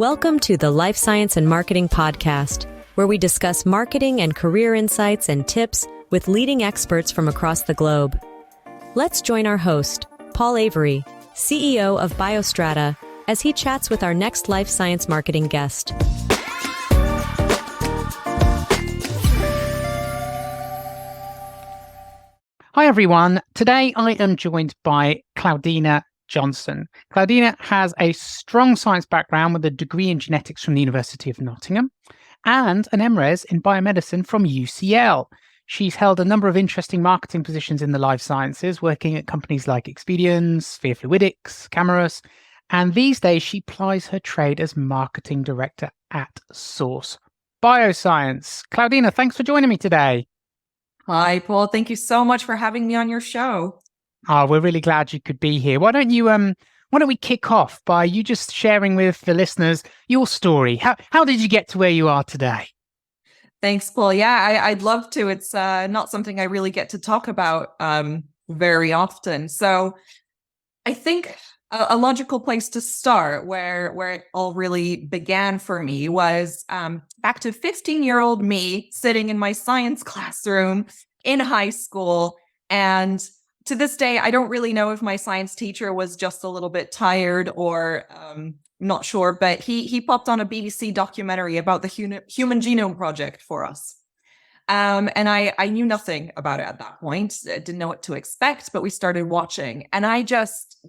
Welcome to the Life Science and Marketing Podcast, where we discuss marketing and career insights and tips with leading experts from across the globe. Let's join our host, Paul Avery, CEO of Biostrata, as he chats with our next life science marketing guest. Hi everyone, today I am joined by Klaudyna Johnstone. Klaudyna has a strong science background with a degree in genetics from the University of Nottingham and an MRes in biomedicine from UCL. She's held a number of interesting marketing positions in the life sciences, working at companies like Expedeon, Fluidics, Camerus, and these days she plies her trade as marketing director at Source Bioscience. Klaudyna, thanks for joining me today. Hi, Paul. Thank you so much for having me on your show. Oh, we're really glad you could be here. Why don't we kick off by you just sharing with the listeners your story? How did you get to where you are today? Thanks, Paul. Yeah, I'd love to. It's not something I really get to talk about very often. So I think a logical place to start where it all really began for me was back to 15-year-old me sitting in my science classroom in high school. And to this day, I don't really know if my science teacher was just a little bit tired or not sure, but he popped on a BBC documentary about the Human Genome Project for us. And I knew nothing about it at that point. I didn't know what to expect, but we started watching. And I just,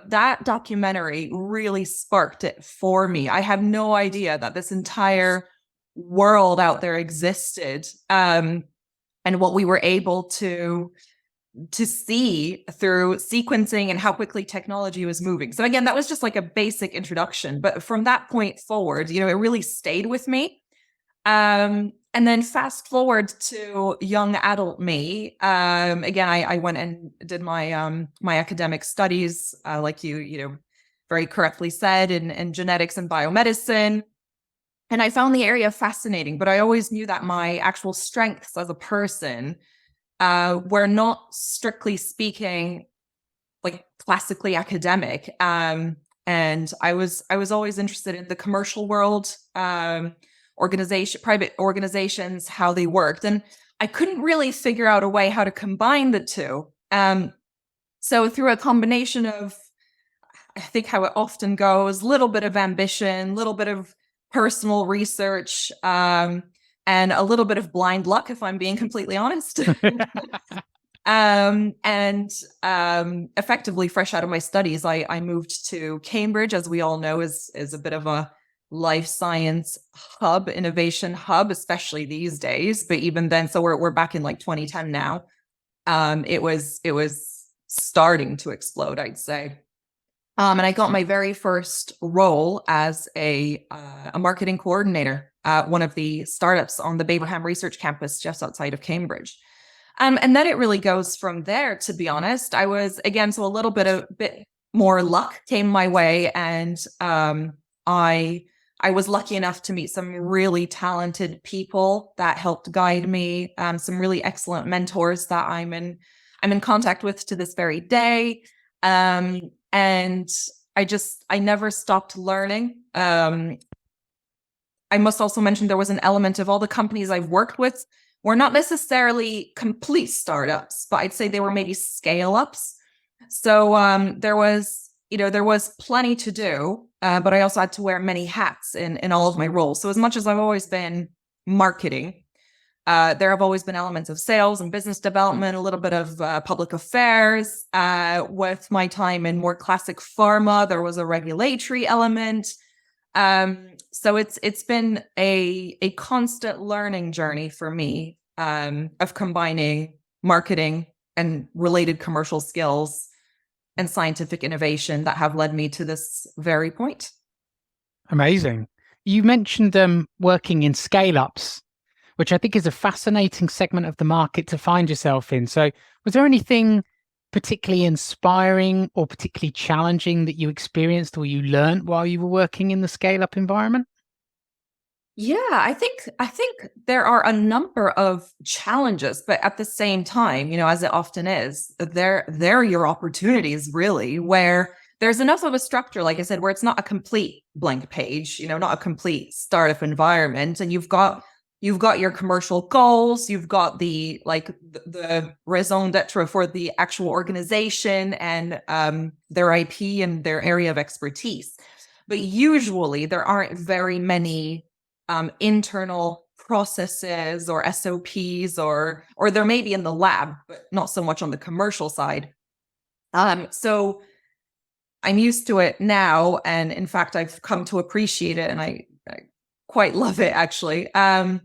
that documentary really sparked it for me. I had no idea that this entire world out there existed, and what we were able to see through sequencing and how quickly technology was moving. So again, that was just like a basic introduction. But from that point forward, it really stayed with me. And then fast forward to young adult me. Again, I went and did my my academic studies, like you very correctly said, in genetics and biomedicine. And I found the area fascinating, but I always knew that my actual strengths as a person were not, strictly speaking, like classically academic. And I was always interested in the commercial world, private organizations, how they worked. And I couldn't really figure out a way how to combine the two. So through a combination of, I think how it often goes, a little bit of ambition, a little bit of personal research, and a little bit of blind luck, if I'm being completely honest. Effectively fresh out of my studies, I moved to Cambridge, as we all know, is a bit of a life science hub, innovation hub, especially these days. But even then, so we're back in like 2010 now. It was starting to explode, I'd say. And I got my very first role as a marketing coordinator at one of the startups on the Behavioural Research Campus just outside of Cambridge. And then it really goes from there, to be honest. I was, again, so a little bit more luck came my way, and I was lucky enough to meet some really talented people that helped guide me, some really excellent mentors that I'm in contact with to this very day. And I never stopped learning. I must also mention there was an element of all the companies I've worked with were not necessarily complete startups, but I'd say they were maybe scale-ups. So there was plenty to do, but I also had to wear many hats in all of my roles. So as much as I've always been marketing, there have always been elements of sales and business development, a little bit of public affairs. With my time in more classic pharma, there was a regulatory element. So it's been a constant learning journey for me, of combining marketing and related commercial skills and scientific innovation that have led me to this very point. Amazing. You mentioned working in scale-ups, which I think is a fascinating segment of the market to find yourself in. So was there anything particularly inspiring or particularly challenging that you experienced or you learned while you were working in the scale-up environment? Yeah, I think there are a number of challenges, but at the same time, as it often is, they're your opportunities, really, where there's enough of a structure, like I said, where it's not a complete blank page, not a complete startup environment. And you've got your commercial goals, you've got the raison d'etre for the actual organization and their IP and their area of expertise. But usually there aren't very many internal processes or SOPs, or there may be in the lab, but not so much on the commercial side. So I'm used to it now, and in fact, I've come to appreciate it, and I quite love it, actually. But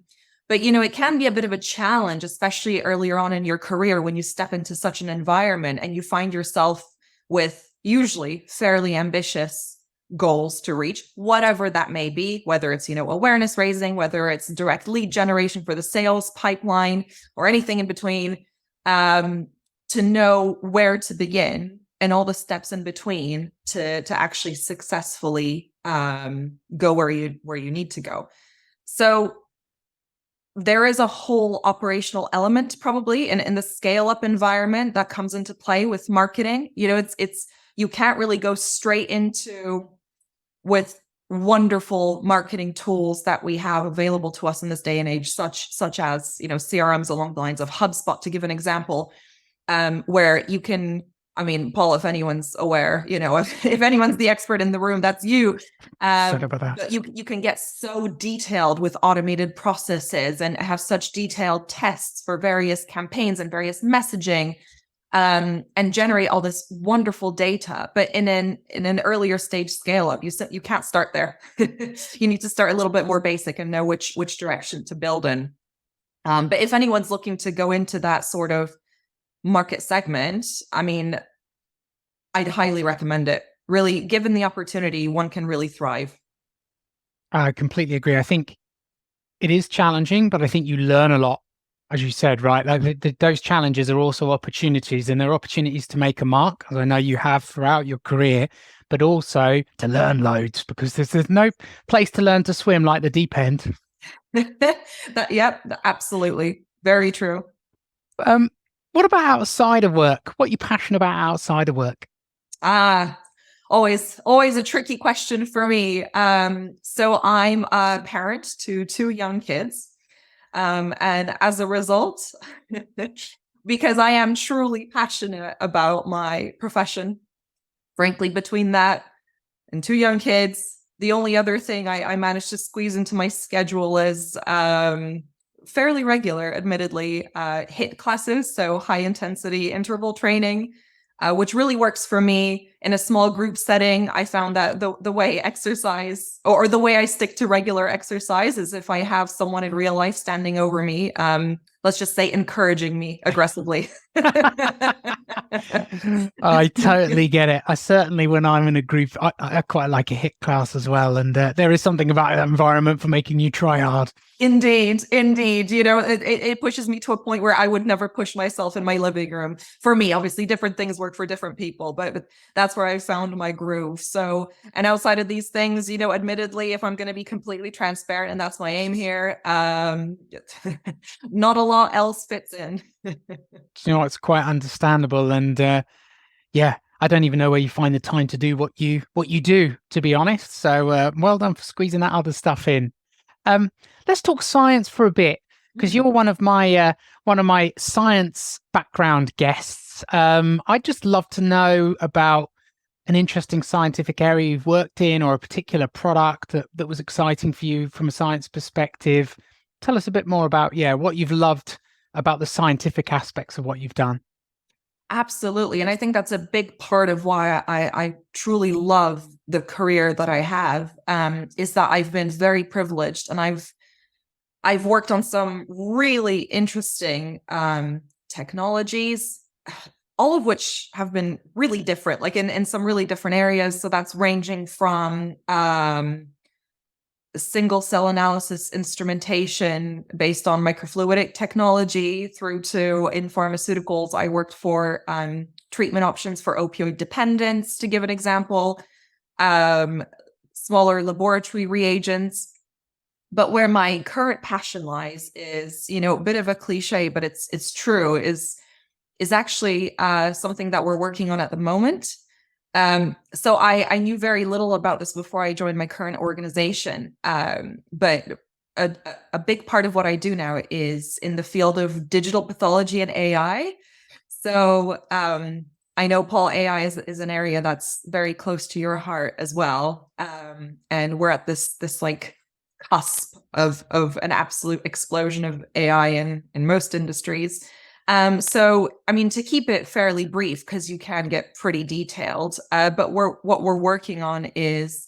it can be a bit of a challenge, especially earlier on in your career, when you step into such an environment and you find yourself with usually fairly ambitious goals to reach, whatever that may be, whether it's, awareness raising, whether it's direct lead generation for the sales pipeline, or anything in between, to know where to begin and all the steps in between to actually successfully go where you need to go. So there is a whole operational element probably in the scale up environment that comes into play with marketing. It's you can't really go straight into with wonderful marketing tools that we have available to us in this day and age, such as CRMs along the lines of HubSpot, to give an example, where you can. I mean, Paul, if anyone's aware, if anyone's the expert in the room, that's you. Sorry about that. You can get so detailed with automated processes and have such detailed tests for various campaigns and various messaging, and generate all this wonderful data. But in an earlier stage scale up, you can't start there. You need to start a little bit more basic and know which direction to build in. But if anyone's looking to go into that sort of market segment, I mean, I'd highly recommend it. Really, given the opportunity, one can really thrive. I completely agree. I think it is challenging, but I think you learn a lot, as you said, right? Like those challenges are also opportunities, and they're opportunities to make a mark, as I know you have throughout your career, but also to learn loads, because there's no place to learn to swim like the deep end. Yep, absolutely. Very true. What about outside of work? What are you passionate about outside of work? Always a tricky question for me. So I'm a parent to 2 young kids. And as a result, because I am truly passionate about my profession, frankly, between that and 2 young kids, the only other thing I managed to squeeze into my schedule is fairly regular, admittedly, HIIT classes, so high intensity interval training, which really works for me in a small group setting. I found that the way exercise, or the way I stick to regular exercise, is if I have someone in real life standing over me, let's just say encouraging me aggressively. I totally get it. I certainly, when I'm in a group, I quite like a HIIT class as well. And there is something about that environment for making you try hard. Indeed. It pushes me to a point where I would never push myself in my living room. For me, obviously, different things work for different people, but that's where I found my groove. So, and outside of these things, admittedly, if I'm going to be completely transparent, and that's my aim here, not a lot else fits in. It's quite understandable. And yeah, I don't even know where you find the time to do what you do, to be honest. So well done for squeezing that other stuff in. Let's talk science for a bit, because you're one of my science background guests. I'd just love to know about an interesting scientific area you've worked in, or a particular product that was exciting for you from a science perspective. Tell us a bit more about what you've loved about the scientific aspects of what you've done. Absolutely. And I think that's a big part of why I truly love the career that I have, is that I've been very privileged, and I've worked on some really interesting technologies, all of which have been really different, like in some really different areas. So that's ranging from single cell analysis instrumentation based on microfluidic technology, through to, in pharmaceuticals, I worked for treatment options for opioid dependence, to give an example, smaller laboratory reagents. But where my current passion lies is, a bit of a cliche, but it's true, is actually something that we're working on at the moment, So I knew very little about this before I joined my current organization. But a big part of what I do now is in the field of digital pathology and AI. So I know, Paul, AI is an area that's very close to your heart as well. And we're at this like cusp of an absolute explosion of AI in most industries. So, I mean, to keep it fairly brief, because you can get pretty detailed, but what we're working on is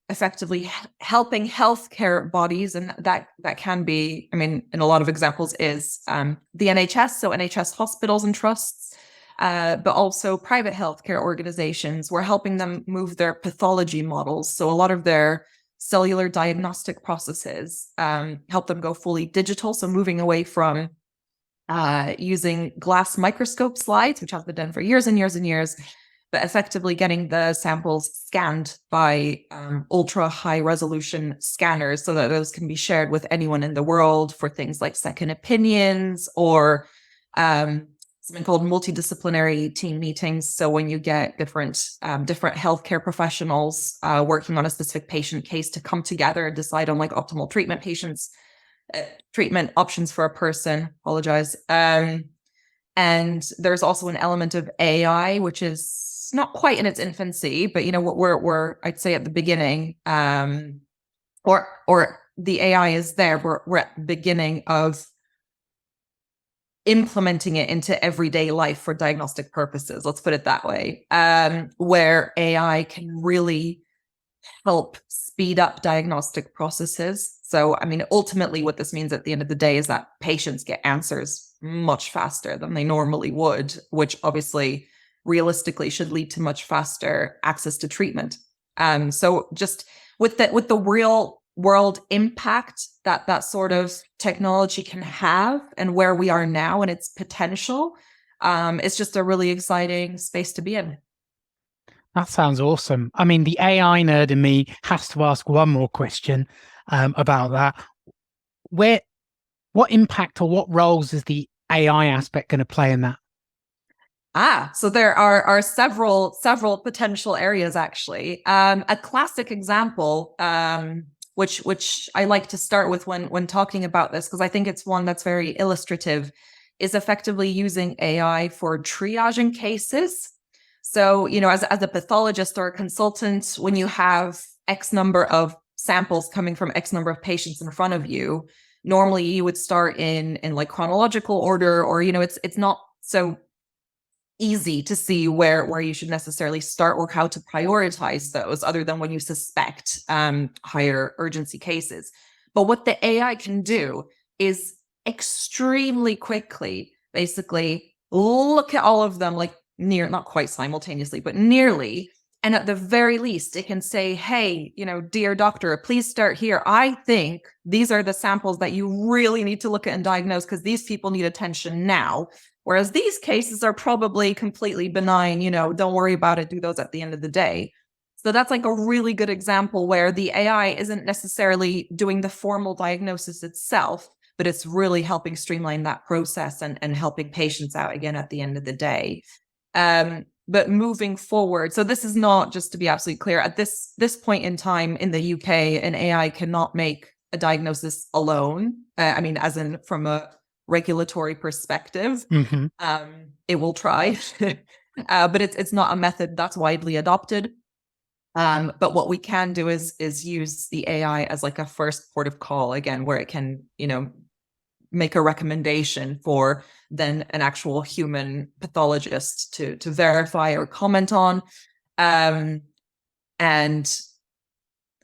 effectively helping healthcare bodies, and that can be, I mean, in a lot of examples is the NHS, so NHS hospitals and trusts, but also private healthcare organizations. We're helping them move their pathology models, so a lot of their cellular diagnostic processes, help them go fully digital, so moving away from using glass microscope slides, which have been done for years and years and years, but effectively getting the samples scanned by ultra high resolution scanners so that those can be shared with anyone in the world for things like second opinions or something called multidisciplinary team meetings. So when you get different healthcare professionals working on a specific patient case to come together and decide on like optimal treatment options for a person. Apologize. And there's also an element of AI, which is not quite in its infancy, but what we're I'd say at the beginning, or the AI is there. We're at the beginning of implementing it into everyday life for diagnostic purposes. Let's put it that way, where AI can really help speed up diagnostic processes. So, I mean, ultimately what this means at the end of the day is that patients get answers much faster than they normally would, which obviously realistically should lead to much faster access to treatment. So just with the real world impact that sort of technology can have and where we are now and its potential, it's just a really exciting space to be in. That sounds awesome. I mean, the AI nerd in me has to ask one more question about that. What impact or what roles is the AI aspect going to play in that? So there are several potential areas, actually. A classic example, which I like to start with when talking about this, because I think it's one that's very illustrative, is effectively using AI for triaging cases. So, as a pathologist or a consultant, when you have X number of samples coming from X number of patients in front of you, normally you would start in like chronological order, or, it's not so easy to see where you should necessarily start or how to prioritize those other than when you suspect higher urgency cases. But what the AI can do is extremely quickly, basically look at all of them, like not quite simultaneously, but nearly. And at the very least, it can say, hey, dear doctor, please start here. I think these are the samples that you really need to look at and diagnose because these people need attention now. Whereas these cases are probably completely benign, don't worry about it, do those at the end of the day. So that's like a really good example where the AI isn't necessarily doing the formal diagnosis itself, but it's really helping streamline that process and helping patients out again at the end of the day. But moving forward, so this is not, just to be absolutely clear, at this point in time in the UK, an AI cannot make a diagnosis alone. I mean, as in from a regulatory perspective, it will try, but it's not a method that's widely adopted. But what we can do is use the AI as like a first port of call, again, where it can, make a recommendation for then an actual human pathologist to verify or comment on. And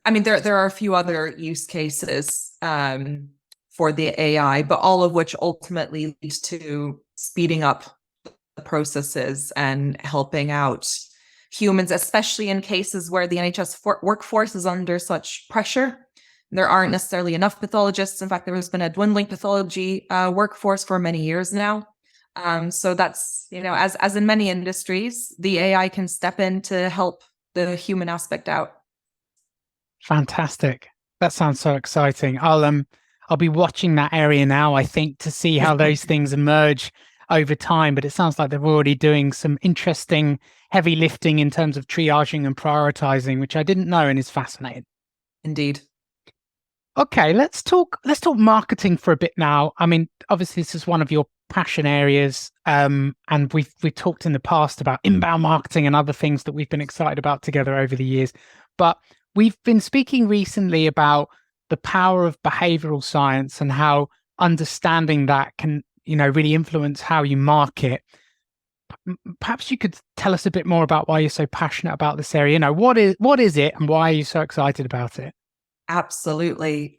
I mean, there are a few other use cases for the AI, but all of which ultimately leads to speeding up the processes and helping out humans, especially in cases where the NHS workforce is under such pressure. There aren't necessarily enough pathologists. In fact, there has been a dwindling pathology workforce for many years now. So that's, as in many industries, the AI can step in to help the human aspect out. Fantastic. That sounds so exciting. I'll be watching that area now, I think, to see how those things emerge over time, but it sounds like they're already doing some interesting heavy lifting in terms of triaging and prioritizing, which I didn't know and is fascinating. Indeed. Okay, let's talk marketing for a bit now. I mean, obviously this is one of your passion areas, and we've talked in the past about inbound marketing and other things that we've been excited about together over the years. But we've been speaking recently about the power of behavioral science and how understanding that can, really influence how you market. Perhaps you could tell us a bit more about why you're so passionate about this area. What is it and why are you so excited about it? Absolutely.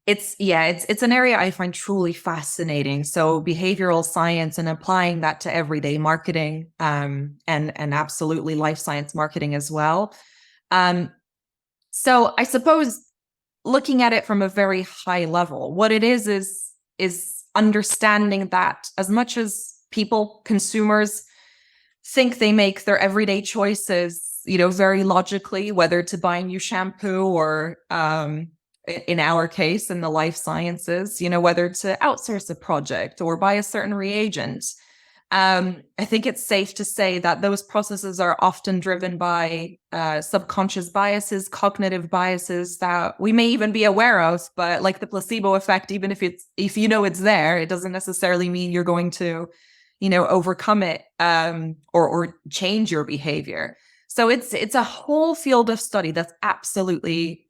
It's an area I find truly fascinating. So behavioral science and applying that to everyday marketing, and absolutely life science marketing as well. So I suppose looking at it from a very high level, what it is understanding that as much as people, consumers, think they make their everyday choices, very logically, whether to buy new shampoo or, in our case, in the life sciences, whether to outsource a project or buy a certain reagent. I think it's safe to say that those processes are often driven by subconscious biases, cognitive biases that we may even be aware of, but like the placebo effect, even if it's there, it doesn't necessarily mean you're going to, overcome it, or change your behavior. So it's a whole field of study that's absolutely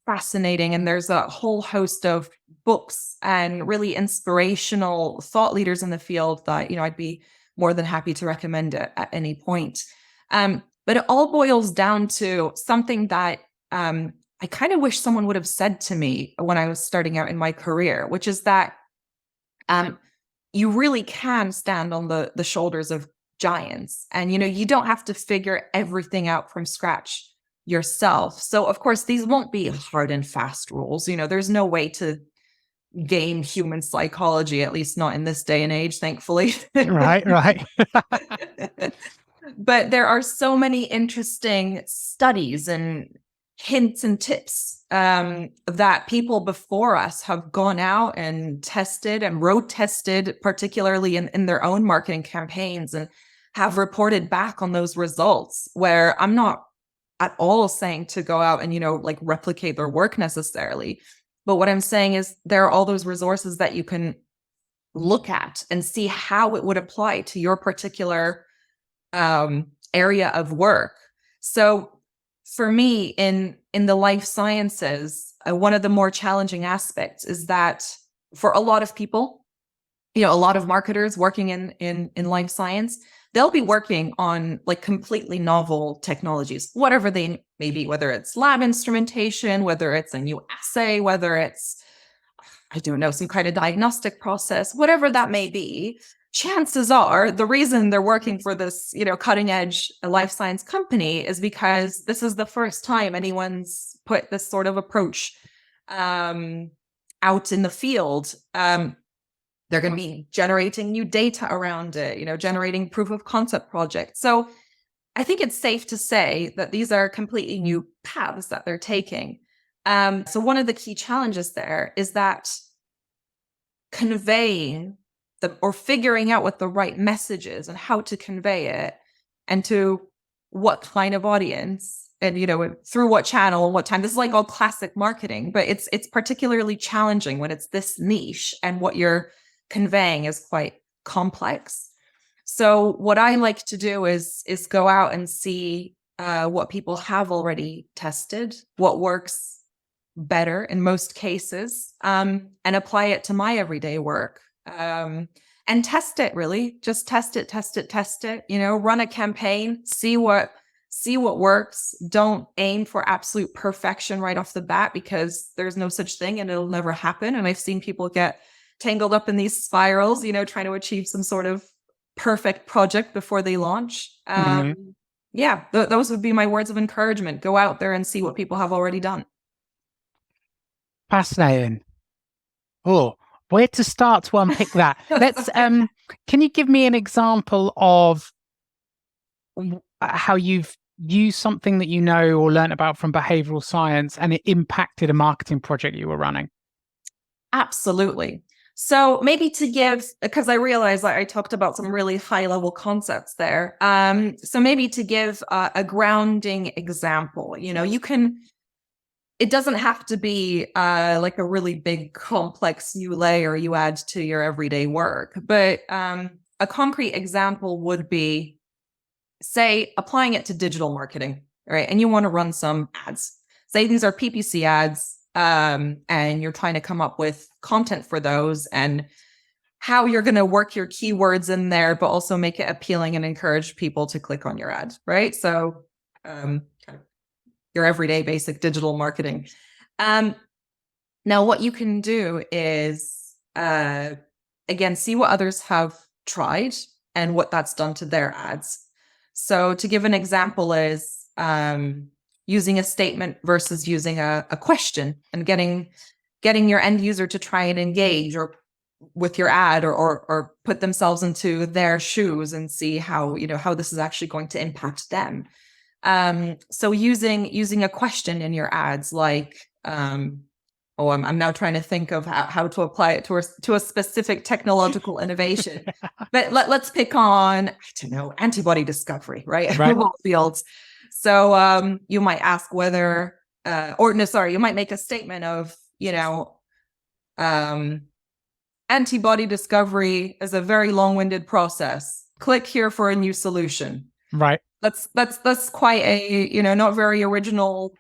fascinating. And there's a whole host of books and really inspirational thought leaders in the field that, I'd be more than happy to recommend it at any point. But it all boils down to something that I kind of wish someone would have said to me when I was starting out in my career, which is that you really can stand on the shoulders of giants. And, you don't have to figure everything out from scratch yourself. So, of course, these won't be hard and fast rules. There's no way to game human psychology, at least not in this day and age, thankfully. Right. But there are so many interesting studies and hints and tips that people before us have gone out and tested and road tested, particularly in their own marketing campaigns, and have reported back on those results, where I'm not at all saying to go out and, replicate their work necessarily. But what I'm saying is there are all those resources that you can look at and see how it would apply to your particular area of work. So for me, in the life sciences, one of the more challenging aspects is that for a lot of people, a lot of marketers working in life science, they'll be working on like completely novel technologies, whatever they may be, whether it's lab instrumentation, whether it's a new assay, whether it's, I don't know, some kind of diagnostic process, whatever that may be. Chances are the reason they're working for this, cutting edge life science company is because this is the first time anyone's put this sort of approach out in the field. They're going to be generating new data around it, generating proof of concept projects. So I think it's safe to say that these are completely new paths that they're taking. So one of the key challenges there is that conveying or figuring out what the right message is and how to convey it and to what kind of audience and, through what channel and what time. This is like all classic marketing, but it's particularly challenging when it's this niche and what you're conveying is quite complex. So what I like to do is go out and see what people have already tested, what works better in most cases, and apply it to my everyday work. And test it, really. Just test it. Run a campaign, see what works. Don't aim for absolute perfection right off the bat, because there's no such thing and it'll never happen. And I've seen people get tangled up in these spirals, trying to achieve some sort of perfect project before they launch. Yeah, those would be my words of encouragement. Go out there and see what people have already done. Fascinating. Oh, where to start to unpick that? Let's. Can you give me an example of how you've used something that you know or learned about from behavioral science and it impacted a marketing project you were running? Absolutely. So maybe to give, because I realized I talked about some really high level concepts there. So maybe to give a grounding example, it doesn't have to be like a really big complex new layer you add to your everyday work. But a concrete example would be, say, applying it to digital marketing, right? And you want to run some ads. Say these are PPC ads. And you're trying to come up with content for those and how you're going to work your keywords in there, but also make it appealing and encourage people to click on your ad, right? So kind of your everyday basic digital marketing. Now, what you can do is, again, see what others have tried and what that's done to their ads. So to give an example is, using a statement versus using a question and getting your end user to try and engage or with your ad or put themselves into their shoes and see how this is actually going to impact them. So using a question in your ads, like, I'm now trying to think of how to apply it to a specific technological innovation. But let's pick on, I don't know, antibody discovery, right? Right. Fields. So you might ask whether, you might make a statement of, antibody discovery is a very long-winded process. Click here for a new solution. Right. That's quite a, not very original,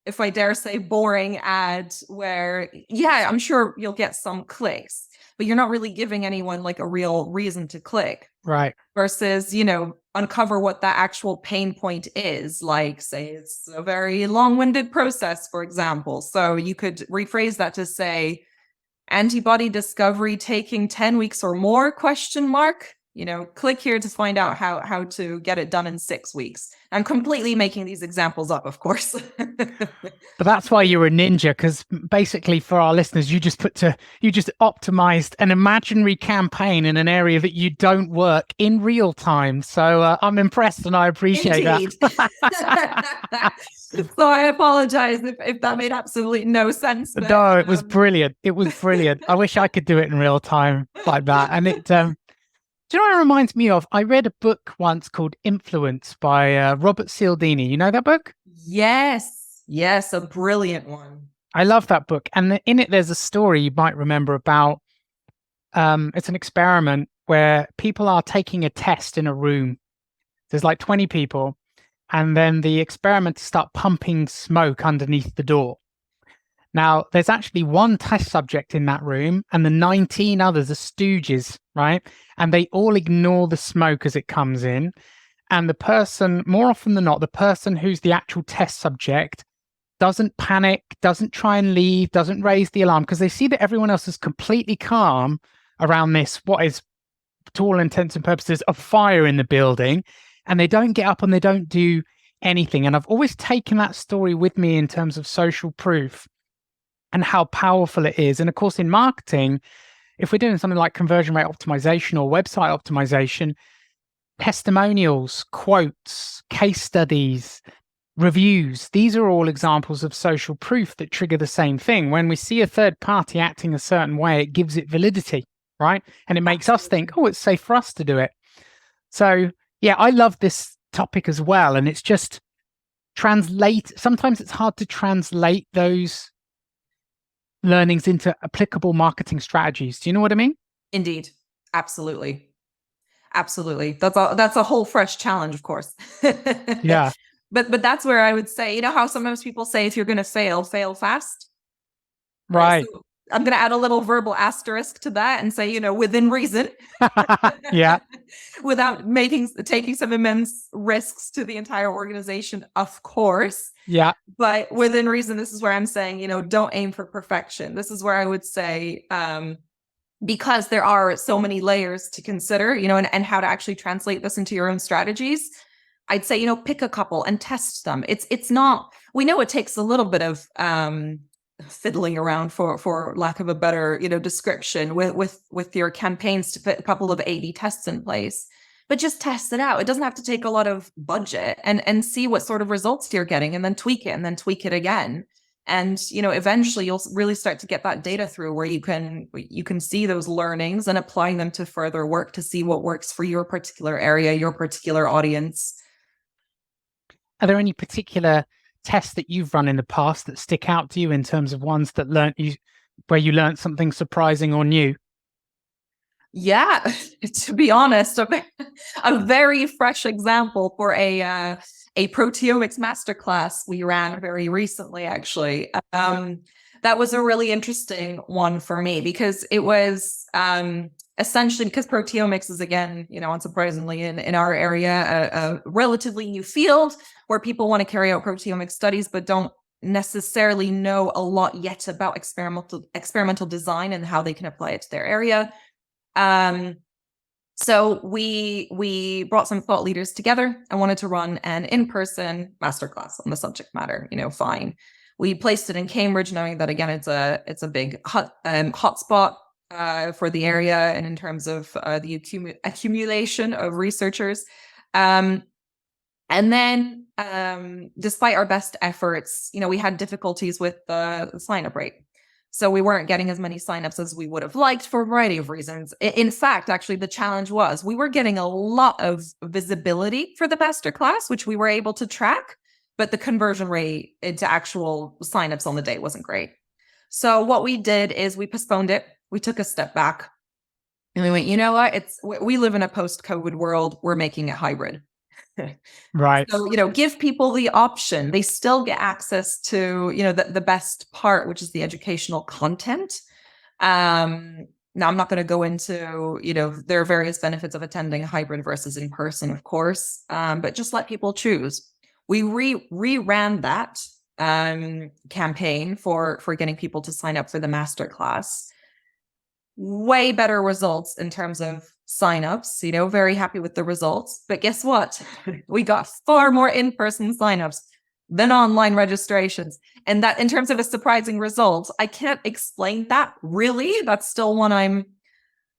if I dare say, boring ad where, yeah, I'm sure you'll get some clicks, but you're not really giving anyone like a real reason to click. Right. Versus, uncover what that actual pain point is. Like, say, it's a very long-winded process, for example. So you could rephrase that to say, antibody discovery taking 10 weeks or more, ? Click here to find out how to get it done in 6 weeks. I'm completely making these examples up, of course. But that's why you're a ninja, because basically for our listeners, you just optimized an imaginary campaign in an area that you don't work in real time. So I'm impressed and I appreciate that. So I apologize if that made absolutely no sense. But, no, it was brilliant. It was brilliant. I wish I could do it in real time like that. And it, do you know what it reminds me of? I read a book once called Influence by Robert Cialdini. You know that book? Yes, a brilliant one. I love that book. And in it, there's a story you might remember about, it's an experiment where people are taking a test in a room. There's like 20 people. And then the experimenter start pumping smoke underneath the door. Now, there's actually one test subject in that room and the 19 others are stooges, right? And they all ignore the smoke as it comes in. And the person, more often than not, the person who's the actual test subject doesn't panic, doesn't try and leave, doesn't raise the alarm, because they see that everyone else is completely calm around this, what is, to all intents and purposes, a fire in the building. And they don't get up and they don't do anything. And I've always taken that story with me in terms of social proof and how powerful it is. And of course, in marketing, if we're doing something like conversion rate optimization or website optimization, testimonials, quotes, case studies, reviews, these are all examples of social proof that trigger the same thing. When we see a third party acting a certain way, it gives it validity, right? And it makes us think, oh, it's safe for us to do it. So yeah, I love this topic as well. And it's just sometimes it's hard to translate those learnings into applicable marketing strategies. Do you know what I mean? Indeed. Absolutely. That's a whole fresh challenge, of course. Yeah. But that's where I would say, how sometimes people say, if you're going to fail fast. Right. So I'm going to add a little verbal asterisk to that and say, within reason. Yeah. Without taking some immense risks to the entire organization, of course. Yeah. But within reason, this is where I'm saying, don't aim for perfection. This is where I would say, because there are so many layers to consider, and how to actually translate this into your own strategies, I'd say, pick a couple and test them. It's not, we know it takes a little bit of fiddling around, for lack of a better, description with your campaigns to put a couple of A/B tests in place, but just test it out. It doesn't have to take a lot of budget, and see what sort of results you're getting, and then tweak it again. And, eventually you'll really start to get that data through where you can see those learnings and applying them to further work to see what works for your particular area, your particular audience. Are there any particular tests that you've run in the past that stick out to you in terms of ones that where you learned something surprising or new? Yeah, to be honest, a very fresh example for a proteomics masterclass we ran very recently, actually. That was a really interesting one for me because it was essentially because proteomics is, again, unsurprisingly in our area, a relatively new field where people want to carry out proteomic studies but don't necessarily know a lot yet about experimental design and how they can apply it to their area. So we brought some thought leaders together. I wanted to run an in-person masterclass on the subject matter. Fine. We placed it in Cambridge, knowing that, again, it's a big hotspot for the area and in terms of the accumulation of researchers. And then, despite our best efforts, we had difficulties with the sign-up rate. So we weren't getting as many signups as we would have liked for a variety of reasons. In fact, actually, the challenge was we were getting a lot of visibility for the masterclass, which we were able to track, but the conversion rate into actual signups on the day wasn't great. So what we did is we postponed it. We took a step back and we went, you know what? We live in a post-COVID world. We're making it hybrid. Right. So, give people the option. They still get access to, the best part, which is the educational content. Now, I'm not going to go into, there are various benefits of attending hybrid versus in person, of course, but just let people choose. We reran that campaign for getting people to sign up for the masterclass. Way better results in terms of signups, very happy with the results. But guess what? We got far more in-person signups than online registrations. And that, in terms of a surprising result, I can't explain that really. That's still one I'm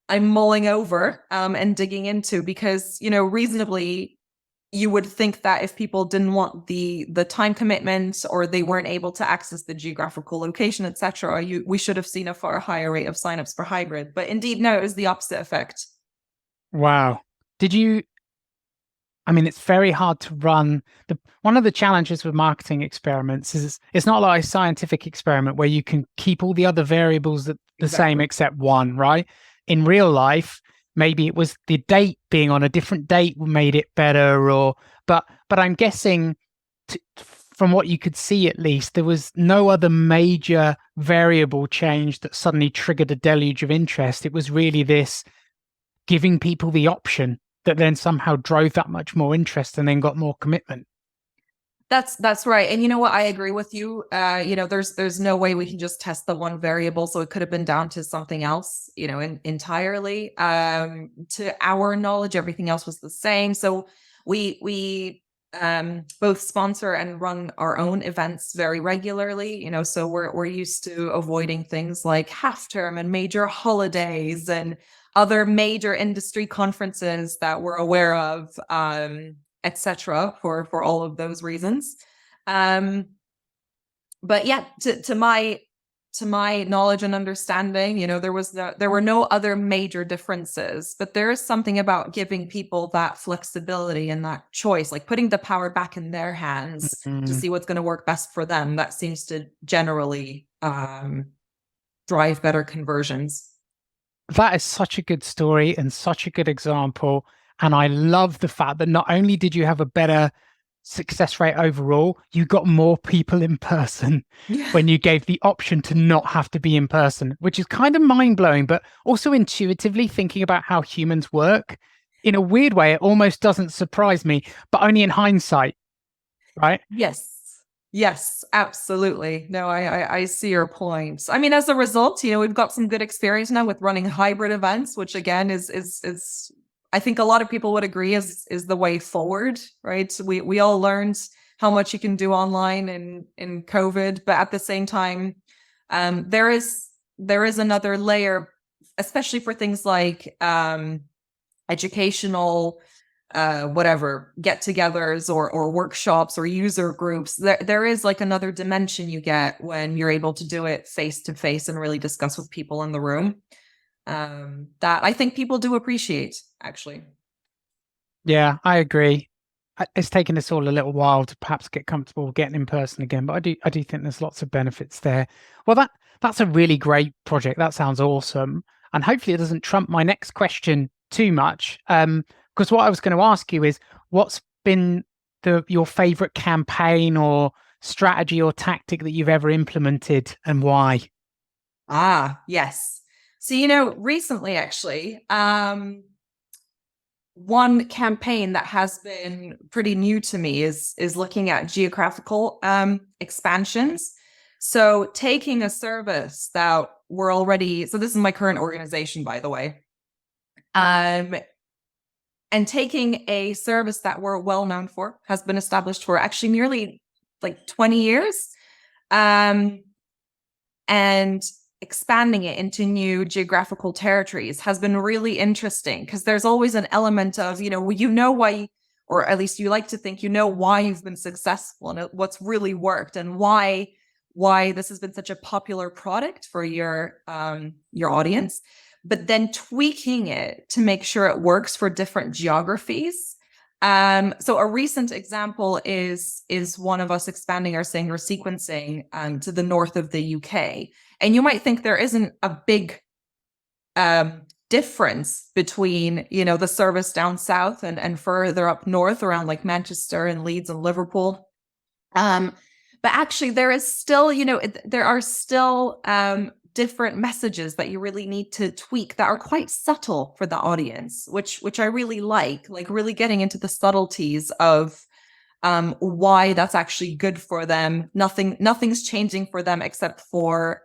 mulling over and digging into because, reasonably, you would think that if people didn't want the time commitment or they weren't able to access the geographical location, etc., we should have seen a far higher rate of signups for hybrid. But indeed, no, it was the opposite effect. Wow. It's very hard to run. One of the challenges with marketing experiments is it's not like a scientific experiment where you can keep all the other variables the same except one, right? In real life, maybe it was the date being on a different date made it better, but I'm guessing from what you could see, at least, there was no other major variable change that suddenly triggered a deluge of interest. It was really this giving people the option that then somehow drove that much more interest and then got more commitment. That's right. And you know what? I agree with you. There's no way we can just test the one variable. So it could have been down to something else, entirely. To our knowledge, everything else was the same. So we both sponsor and run our own events very regularly, so we're used to avoiding things like half term and major holidays and other major industry conferences that we're aware of, etc. for all of those reasons. But yeah, to my knowledge and understanding, there were no other major differences, but there is something about giving people that flexibility and that choice, like putting the power back in their hands to see what's going to work best for them. That seems to generally drive better conversions. That is such a good story and such a good example. And I love the fact that not only did you have a better success rate overall, you got more people in person when you gave the option to not have to be in person, which is kind of mind-blowing, but also intuitively thinking about how humans work. In a weird way, it almost doesn't surprise me, but only in hindsight, right? Yes, absolutely. No, I see your points. As a result, we've got some good experience now with running hybrid events, which again is I think a lot of people would agree is the way forward, right? So we all learned how much you can do online in COVID, but at the same time, there is another layer, especially for things like educational whatever get-togethers or workshops or user groups. There is like another dimension you get when you're able to do it face to face and really discuss with people in the room. That I think people do appreciate, actually. Yeah, I agree. It's taken us all a little while to perhaps get comfortable getting in person again, but I do think there's lots of benefits there. Well, that's a really great project. That sounds awesome, and hopefully it doesn't trump my next question too much. Because what I was going to ask you is, what's been your favorite campaign or strategy or tactic that you've ever implemented, and why? Yes. So, recently, actually, one campaign that has been pretty new to me is looking at geographical expansions. So taking a service that we're already, so this is my current organization, by the way, and taking a service that we're well known for, has been established for actually nearly like 20 years, and expanding it into new geographical territories has been really interesting, because there's always an element of, why, or at least you like to think, why you've been successful and what's really worked and why this has been such a popular product for your audience, but then tweaking it to make sure it works for different geographies. So a recent example is one of us expanding our Sanger sequencing to the north of the UK. And you might think there isn't a big difference between, the service down south and further up north around like Manchester and Leeds and Liverpool. But actually there is still, there are still different messages that you really need to tweak that are quite subtle for the audience, which I really like really getting into the subtleties of why that's actually good for them. Nothing's changing for them except for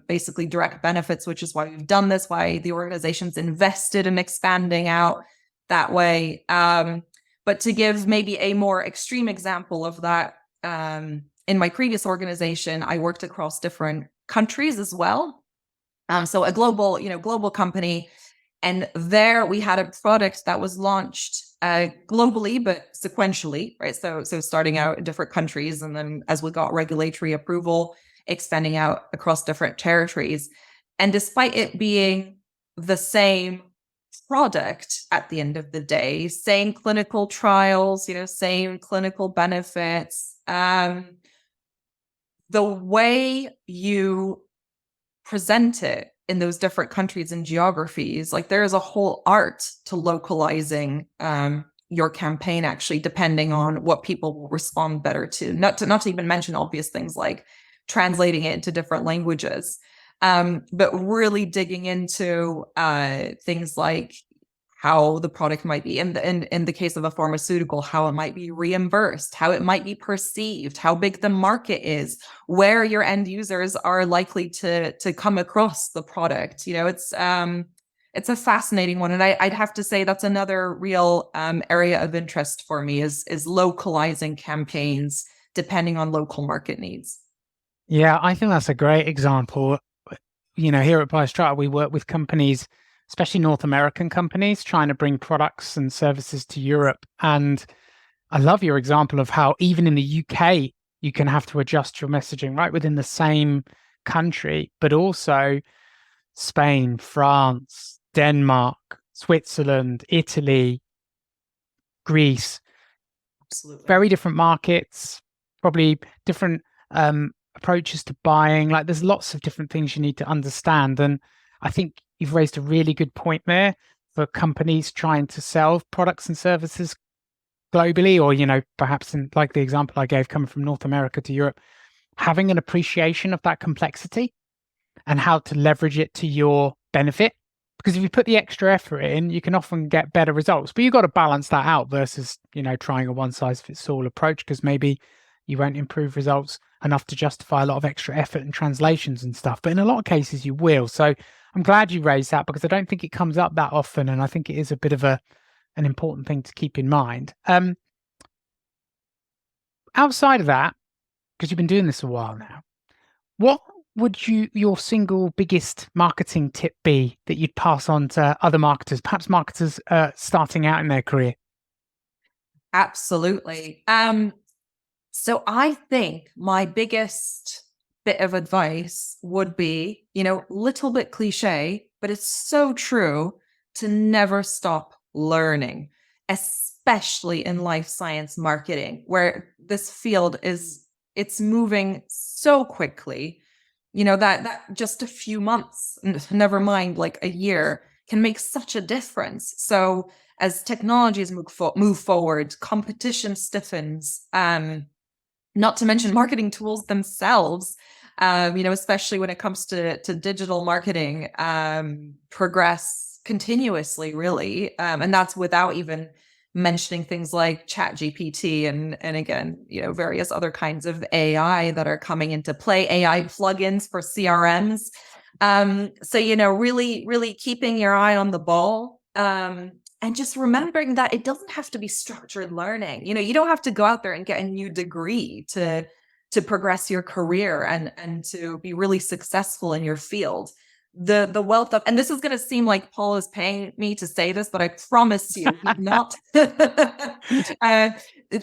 basically direct benefits, which is why we've done this, why the organization's invested in expanding out that way. But to give maybe a more extreme example of that, in my previous organization, I worked across different countries as well. So a global company, and there we had a product that was launched globally, but sequentially, right? So starting out in different countries, and then as we got regulatory approval, expanding out across different territories. And despite it being the same product at the end of the day, same clinical trials, same clinical benefits, the way you present it in those different countries and geographies, like there is a whole art to localizing your campaign, actually, depending on what people will respond better to. Not to even mention obvious things like translating it into different languages, but really digging into things like how the product might be, in the case of a pharmaceutical, how it might be reimbursed, how it might be perceived, how big the market is, where your end users are likely to come across the product. It's a fascinating one, and I'd have to say that's another real area of interest for me is localizing campaigns depending on local market needs. Yeah, I think that's a great example. Here at Biostrata, we work with companies, especially North American companies, trying to bring products and services to Europe. And I love your example of how even in the UK, you can have to adjust your messaging right within the same country, but also Spain, France, Denmark, Switzerland, Italy, Greece. Absolutely. Very different markets, probably different approaches to buying. Like there's lots of different things you need to understand. And I think you've raised a really good point there for companies trying to sell products and services globally, or, perhaps in like the example I gave, coming from North America to Europe, having an appreciation of that complexity and how to leverage it to your benefit. Because if you put the extra effort in, you can often get better results, but you've got to balance that out versus, trying a one size fits all approach, because maybe you won't improve results enough to justify a lot of extra effort and translations and stuff. But in a lot of cases you will. So I'm glad you raised that, because I don't think it comes up that often. And I think it is a bit of an important thing to keep in mind. Outside of that, because you've been doing this a while now, what would your single biggest marketing tip be that you'd pass on to other marketers, perhaps marketers starting out in their career? Absolutely. So I think my biggest bit of advice would be, little bit cliche, but it's so true, to never stop learning, especially in life science marketing, where this field it's moving so quickly, that just a few months, never mind like a year, can make such a difference. So as technologies move forward, competition stiffens, not to mention marketing tools themselves, especially when it comes to digital marketing, progress continuously, really. And that's without even mentioning things like ChatGPT and again, various other kinds of AI that are coming into play, AI plugins for CRMs. So, really, really keeping your eye on the ball. And just remembering that it doesn't have to be structured learning. You don't have to go out there and get a new degree to progress your career and to be really successful in your field. The wealth of, and this is going to seem like Paul is paying me to say this, but I promise you, he's not.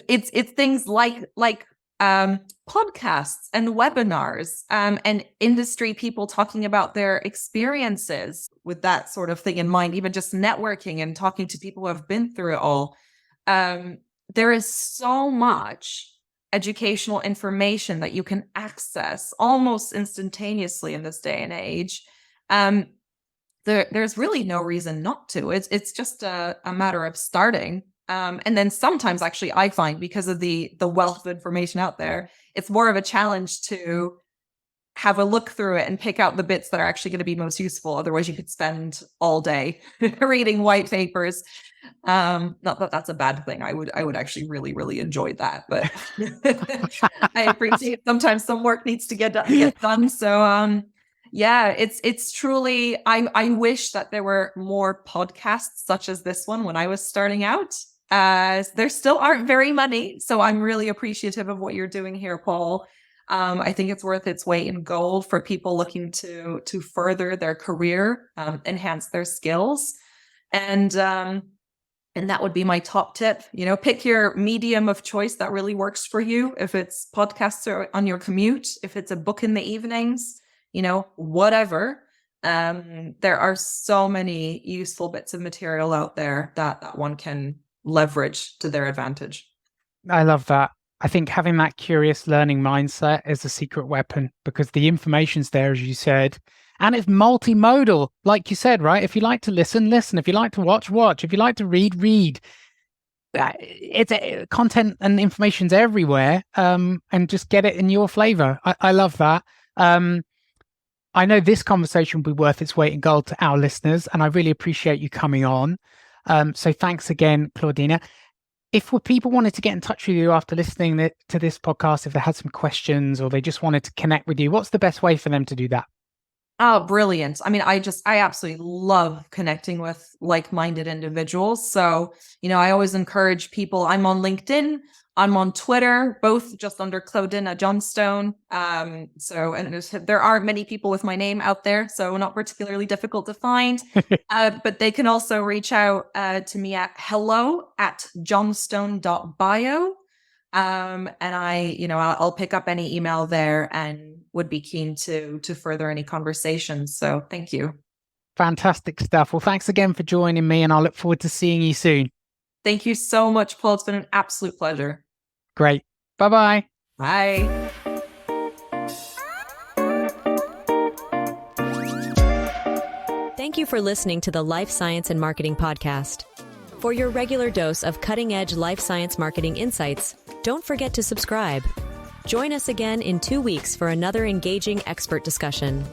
It's things like podcasts and webinars, and industry people talking about their experiences with that sort of thing in mind, even just networking and talking to people who have been through it all. There is so much educational information that you can access almost instantaneously in this day and age. There's really no reason not to. It's just a matter of starting. And then sometimes actually I find, because of the wealth of information out there, it's more of a challenge to have a look through it and pick out the bits that are actually going to be most useful. Otherwise you could spend all day reading white papers. Not that that's a bad thing. I would actually really, really enjoy that, but I appreciate sometimes some work needs to get done. So, yeah, it's truly, I wish that there were more podcasts such as this one when I was starting out. There still aren't very many, so I'm really appreciative of what you're doing here, Paul. I think it's worth its weight in gold for people looking to further their career, enhance their skills. And that would be my top tip. Pick your medium of choice that really works for you. If it's podcasts on your commute, if it's a book in the evenings, whatever. There are so many useful bits of material out there that one can leverage to their advantage. I love that. I think having that curious learning mindset is a secret weapon, because the information's there, as you said, and it's multimodal, like you said, right? If you like to listen. If you like to watch. If you like to read. It's content and information's everywhere, and just get it in your flavor. I love that. I know this conversation will be worth its weight in gold to our listeners, and I really appreciate you coming on. So thanks again, Klaudyna. If people wanted to get in touch with you after listening to this podcast, if they had some questions or they just wanted to connect with you, what's the best way for them to do that? Oh, brilliant. I mean, I absolutely love connecting with like-minded individuals. So, I always encourage people. I'm on LinkedIn. I'm on Twitter, both just under Klaudyna Johnstone. And there aren't many people with my name out there, so not particularly difficult to find. But they can also reach out to me at hello@johnstone.bio. And I'll pick up any email there and would be keen to further any conversations. So thank you. Fantastic stuff. Well, thanks again for joining me, and I'll look forward to seeing you soon. Thank you so much, Paul. It's been an absolute pleasure. Great. Bye-bye. Bye. Thank you for listening to the Life Science and Marketing Podcast. For your regular dose of cutting-edge life science marketing insights, don't forget to subscribe. Join us again in 2 weeks for another engaging expert discussion.